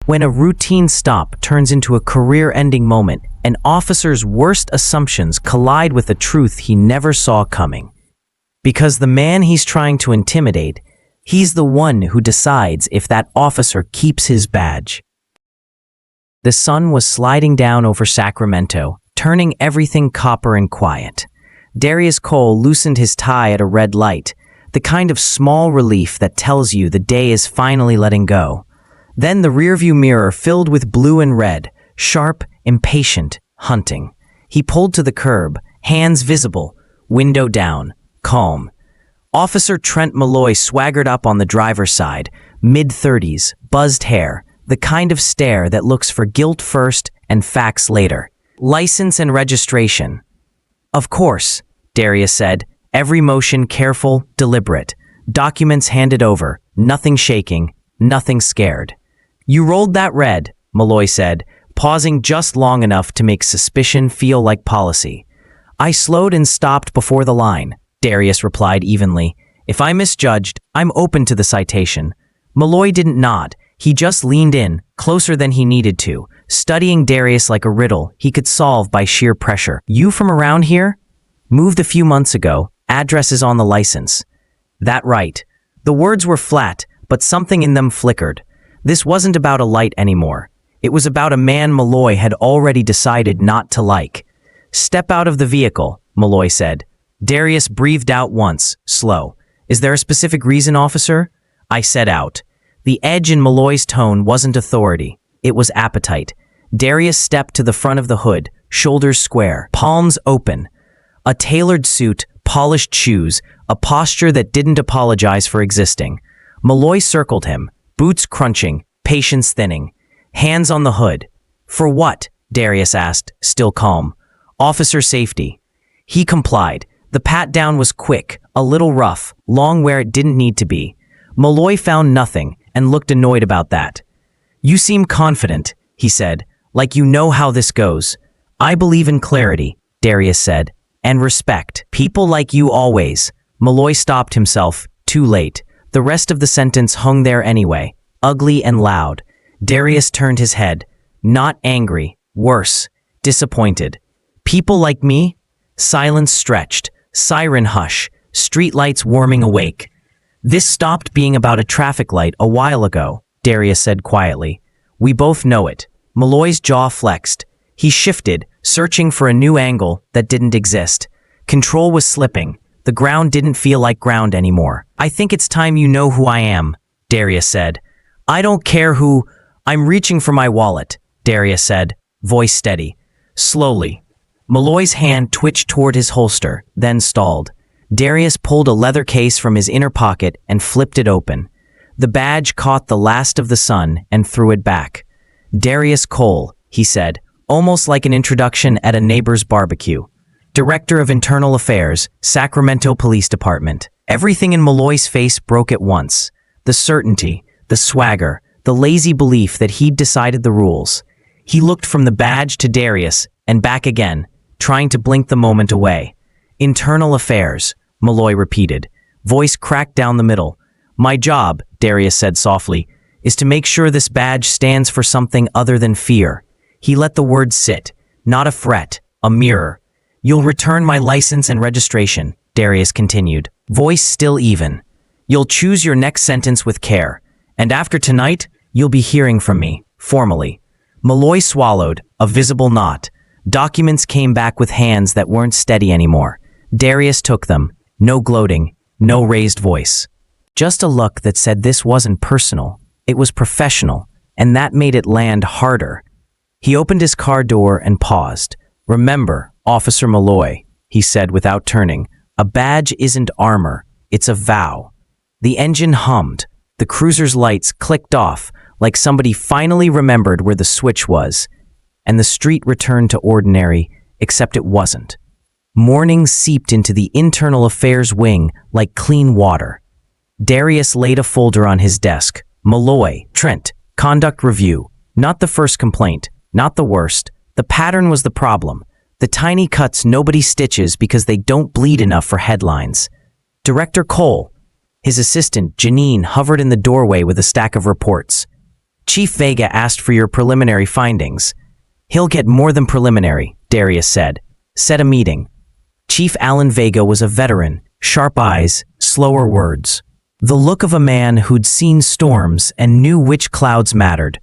When a routine stop turns into a career-ending moment, an officer's worst assumptions collide with a truth he never saw coming. Because the man he's trying to intimidate, he's the one who decides if that officer keeps his badge. The sun was sliding down over Sacramento, turning everything copper and quiet. Darius Cole loosened his tie at a red light, the kind of small relief that tells you the day is finally letting go. Then the rearview mirror filled with blue and red, sharp, impatient, hunting. He pulled to the curb, hands visible, window down, calm. Officer Trent Malloy swaggered up on the driver's side, mid-30s, buzzed hair, the kind of stare that looks for guilt first and facts later. License and registration. Of course, Darius said, every motion careful, deliberate. Documents handed over, nothing shaking, nothing scared. You rolled that red, Malloy said, pausing just long enough to make suspicion feel like policy. I slowed and stopped before the line, Darius replied evenly. If I misjudged, I'm open to the citation. Malloy didn't nod. He just leaned in, closer than he needed to, studying Darius like a riddle he could solve by sheer pressure. You from around here? Moved a few months ago. Address is on the license. That right. The words were flat, but something in them flickered. This wasn't about a light anymore. It was about a man Malloy had already decided not to like. Step out of the vehicle, Malloy said. Darius breathed out once, slow. Is there a specific reason, officer? I said out. The edge in Malloy's tone wasn't authority. It was appetite. Darius stepped to the front of the hood, shoulders square, palms open. A tailored suit, polished shoes, a posture that didn't apologize for existing. Malloy circled him, boots crunching, patience thinning. Hands on the hood. For what? Darius asked, still calm. Officer safety. He complied. The pat-down was quick, a little rough, long where it didn't need to be. Malloy found nothing and looked annoyed about that. You seem confident, he said, like you know how this goes. I believe in clarity, Darius said, and respect. People like you always. Malloy stopped himself, too late. The rest of the sentence hung there anyway, ugly and loud. Darius turned his head. Not angry, worse, disappointed. People like me? Silence stretched, siren hush, streetlights warming awake. This stopped being about a traffic light a while ago, Darius said quietly. We both know it. Malloy's jaw flexed. He shifted, searching for a new angle that didn't exist. Control was slipping. The ground didn't feel like ground anymore. I think it's time you know who I am, Darius said. I don't care who. I'm reaching for my wallet, Darius said, voice steady. Slowly. Malloy's hand twitched toward his holster, then stalled. Darius pulled a leather case from his inner pocket and flipped it open. The badge caught the last of the sun and threw it back. Darius Cole, he said, almost like an introduction at a neighbor's barbecue. Director of Internal Affairs, Sacramento Police Department. Everything in Malloy's face broke at once. The certainty, the swagger, the lazy belief that he'd decided the rules. He looked from the badge to Darius and back again, trying to blink the moment away. Internal Affairs, Malloy repeated. Voice cracked down the middle. My job, Darius said softly, is to make sure this badge stands for something other than fear. He let the word sit. Not a threat, a mirror. You'll return my license and registration, Darius continued, voice still even. You'll choose your next sentence with care. And after tonight, you'll be hearing from me, formally. Malloy swallowed, a visible knot. Documents came back with hands that weren't steady anymore. Darius took them. No gloating, no raised voice. Just a look that said this wasn't personal. It was professional, and that made it land harder. He opened his car door and paused. Remember, Officer Malloy, he said without turning, a badge isn't armor, it's a vow. The engine hummed. The cruiser's lights clicked off, like somebody finally remembered where the switch was. And the street returned to ordinary, except it wasn't. Morning seeped into the Internal Affairs wing like clean water. Darius laid a folder on his desk. Malloy, Trent, conduct review. Not the first complaint, not the worst. The pattern was the problem. The tiny cuts nobody stitches because they don't bleed enough for headlines. Director Cole. His assistant, Janine, hovered in the doorway with a stack of reports. Chief Vega asked for your preliminary findings. He'll get more than preliminary, Darius said. Set a meeting. Chief Alan Vega was a veteran, sharp eyes, slower words. The look of a man who'd seen storms and knew which clouds mattered.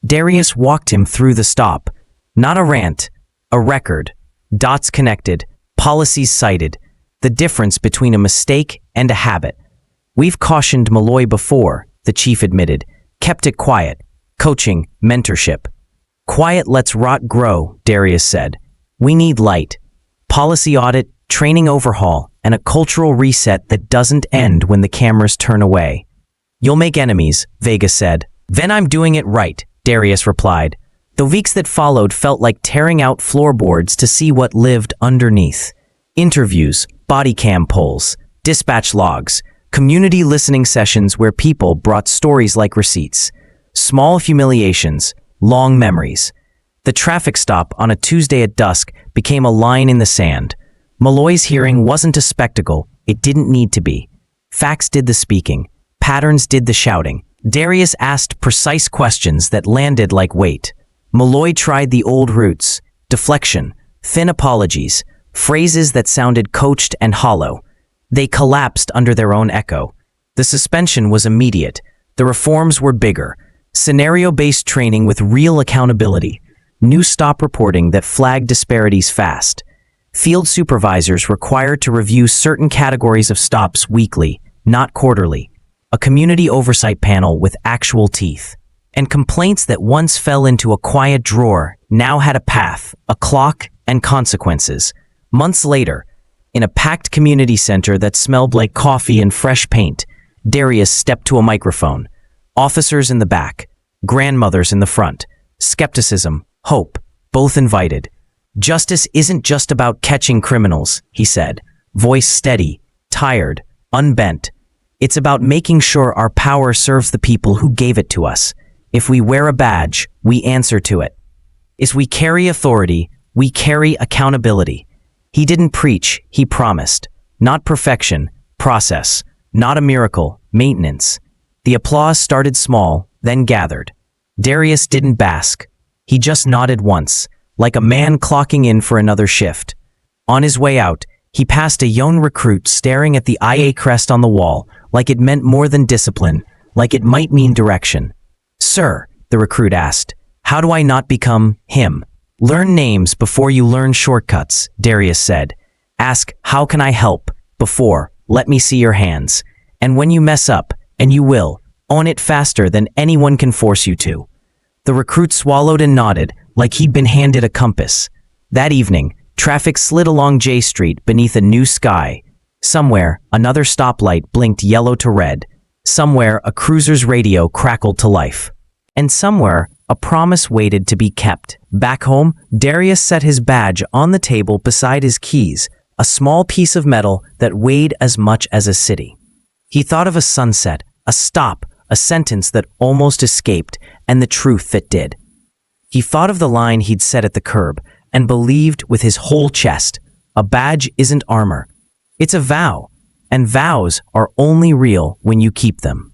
Darius walked him through the stop. Not a rant, a record. Dots connected, policies cited. The difference between a mistake and a habit. We've cautioned Malloy before, the chief admitted. Kept it quiet. Coaching, mentorship. Quiet lets rot grow, Darius said. We need light. Policy audit, training overhaul, and a cultural reset that doesn't end when the cameras turn away. You'll make enemies, Vega said. Then I'm doing it right, Darius replied. The weeks that followed felt like tearing out floorboards to see what lived underneath. Interviews, body cam polls, dispatch logs, community listening sessions where people brought stories like receipts. Small humiliations, long memories. The traffic stop on a Tuesday at dusk became a line in the sand. Malloy's hearing wasn't a spectacle. It didn't need to be. Facts did the speaking. Patterns did the shouting. Darius asked precise questions that landed like weight. Malloy tried the old routes. Deflection, thin apologies, phrases that sounded coached and hollow. They collapsed under their own echo. The suspension was immediate. The reforms were bigger. Scenario-based training with real accountability. New stop reporting that flagged disparities fast. Field supervisors required to review certain categories of stops weekly, not quarterly. A community oversight panel with actual teeth. And complaints that once fell into a quiet drawer now had a path, a clock, and consequences. Months later, in a packed community center that smelled like coffee and fresh paint, Darius stepped to a microphone. Officers in the back, grandmothers in the front. Skepticism, hope, both invited. Justice isn't just about catching criminals, he said, voice steady, tired, unbent. It's about making sure our power serves the people who gave it to us. If we wear a badge, we answer to it. If we carry authority, we carry accountability. He didn't preach, he promised. Not perfection, process. Not a miracle, maintenance. The applause started small, then gathered. Darius didn't bask. He just nodded once, like a man clocking in for another shift. On his way out, he passed a young recruit staring at the IA crest on the wall, like it meant more than discipline, like it might mean direction. Sir, the recruit asked, how do I not become him? Learn names before you learn shortcuts, Darius said. Ask, how can I help? Before, let me see your hands. And when you mess up, and you will, own it faster than anyone can force you to. The recruit swallowed and nodded, like he'd been handed a compass. That evening, traffic slid along J Street beneath a new sky. Somewhere, another stoplight blinked yellow to red. Somewhere, a cruiser's radio crackled to life. And somewhere, a promise waited to be kept. Back home, Darius set his badge on the table beside his keys, a small piece of metal that weighed as much as a city. He thought of a sunset, a stop, a sentence that almost escaped, and the truth that did. He thought of the line he'd set at the curb, and believed with his whole chest, a badge isn't armor. It's a vow, and vows are only real when you keep them.